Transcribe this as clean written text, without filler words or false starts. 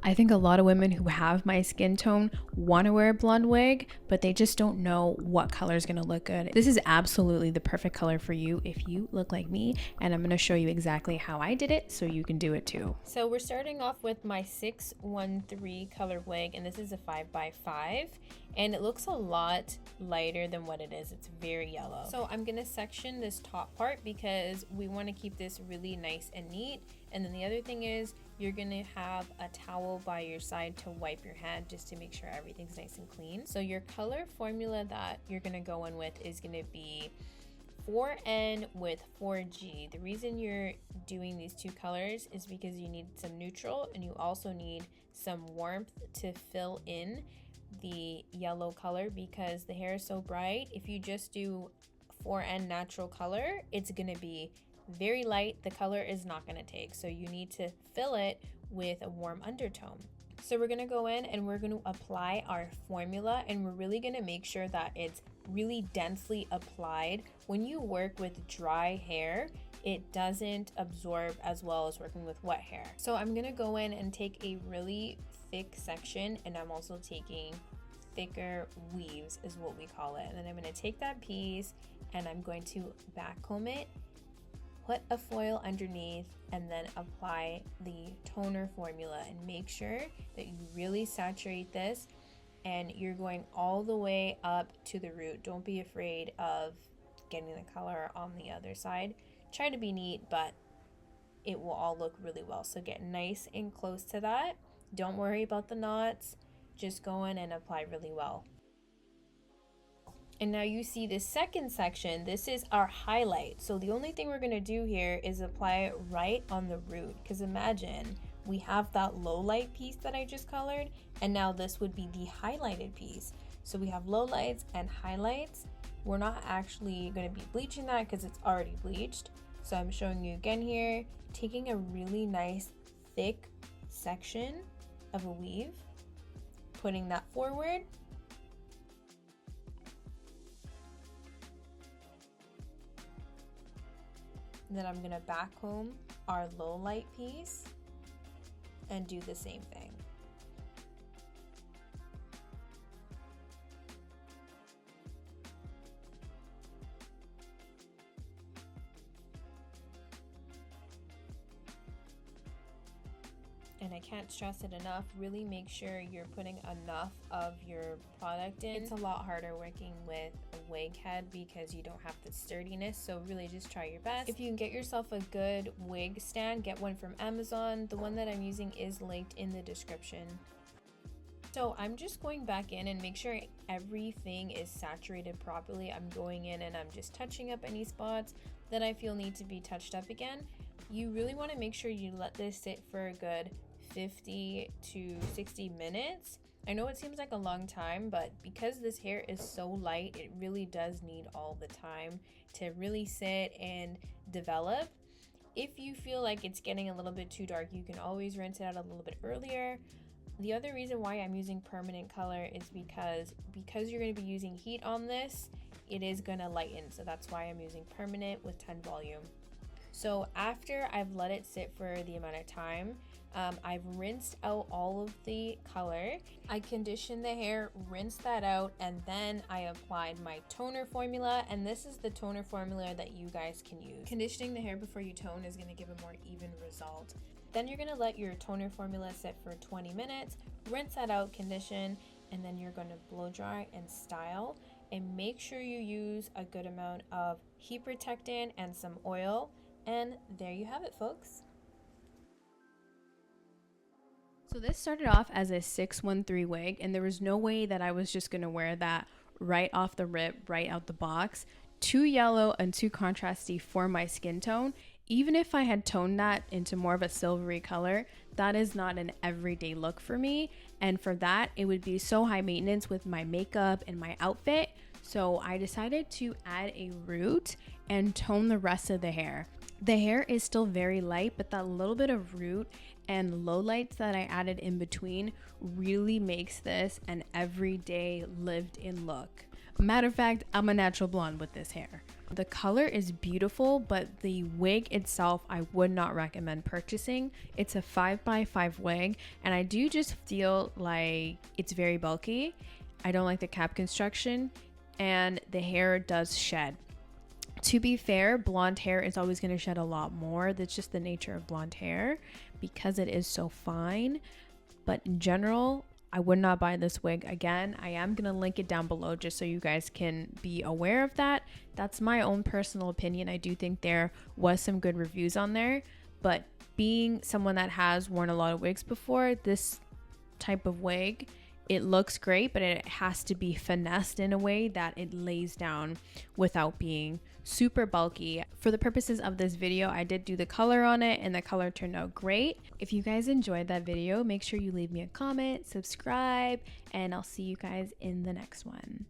I think a lot of women who have my skin tone want to wear a blonde wig, but they just don't know what color is going to look good. This is absolutely the perfect color for you if you look like me, and I'm going to show you exactly how I did it so you can do it too. So we're starting off with my 613 color wig, and this is a 5x5, and it looks a lot lighter than what it is. It's very yellow. So I'm going to section this top part because we want to keep this really nice and neat. And then the other thing is you're gonna have a towel by your side to wipe your hand just to make sure everything's nice and clean. So your color formula that you're gonna go in with is gonna be 4N with 4G. The reason you're doing these two colors is because you need some neutral and you also need some warmth to fill in the yellow color because the hair is so bright. If you just do 4N natural color, it's gonna be very light. The color is not going to take, so you need to fill it with a warm undertone. So we're going to go in and we're going to apply our formula, and we're really going to make sure that it's really densely applied. When you work with dry hair, it doesn't absorb as well as working with wet hair. So I'm going to go in and take a really thick section, and I'm also taking thicker weaves is what we call it. And then I'm going to take that piece and I'm going to backcomb it, put a foil underneath, and then apply the toner formula, and make sure that you really saturate this and you're going all the way up to the root. Don't be afraid of getting the color on the other side. Try to be neat, but it will all look really well. So get nice and close to that. Don't worry about the knots. Just go in and apply really well. And now you see this second section, this is our highlight. So the only thing we're gonna do here is apply it right on the root, because imagine we have that low light piece that I just colored, and now this would be the highlighted piece. So we have low lights and highlights. We're not actually gonna be bleaching that because it's already bleached. So I'm showing you again here, taking a really nice thick section of a weave, putting that forward, then I'm gonna backcomb our low light piece and do the same thing. And I can't stress it enough, really make sure you're putting enough of your product in. It's a lot harder working with a wig head because you don't have the sturdiness, so really just try your best. If you can get yourself a good wig stand, get one from Amazon. The one that I'm using is linked in the description. So I'm just going back in and make sure everything is saturated properly. I'm going in and I'm just touching up any spots that I feel need to be touched up again. You really want to make sure you let this sit for a good 50 to 60 minutes. I know it seems like a long time, but because this hair is so light, it really does need all the time to really sit and develop. If you feel like it's getting a little bit too dark, you can always rinse it out a little bit earlier. The other reason why I'm using permanent color is because you're going to be using heat on this, it is going to lighten. So that's why I'm using permanent with 10 volume. So after I've let it sit for the amount of time, I've rinsed out all of the color. I conditioned the hair, rinsed that out, and then I applied my toner formula, and this is the toner formula that you guys can use. Conditioning the hair before you tone is going to give a more even result. Then you're going to let your toner formula sit for 20 minutes, rinse that out, condition, and then you're going to blow dry and style. And make sure you use a good amount of heat protectant and some oil. And there you have it, folks. So this started off as a 613 wig, and there was no way that I was just going to wear that right off the rip, right out the box. Too yellow and too contrasty for my skin tone. Even if I had toned that into more of a silvery color, that is not an everyday look for me. And for that, it would be so high maintenance with my makeup and my outfit. So I decided to add a root and tone the rest of the hair. The hair is still very light, but that little bit of root and low lights that I added in between really makes this an everyday lived in look. Matter of fact, I'm a natural blonde with this hair. The color is beautiful, but the wig itself I would not recommend purchasing. It's a 5x5 wig, and I do just feel like it's very bulky. I don't like the cap construction, and the hair does shed. To be fair, blonde hair is always going to shed a lot more. That's just the nature of blonde hair because it is so fine. But in general, I would not buy this wig again. I am going to link it down below just so you guys can be aware of that. That's my own personal opinion. I do think there was some good reviews on there, but being someone that has worn a lot of wigs before, this type of wig, it looks great, but it has to be finessed in a way that it lays down without being super bulky. For the purposes of this video, I did do the color on it and the color turned out great. If you guys enjoyed that video, make sure you leave me a comment, subscribe, and I'll see you guys in the next one.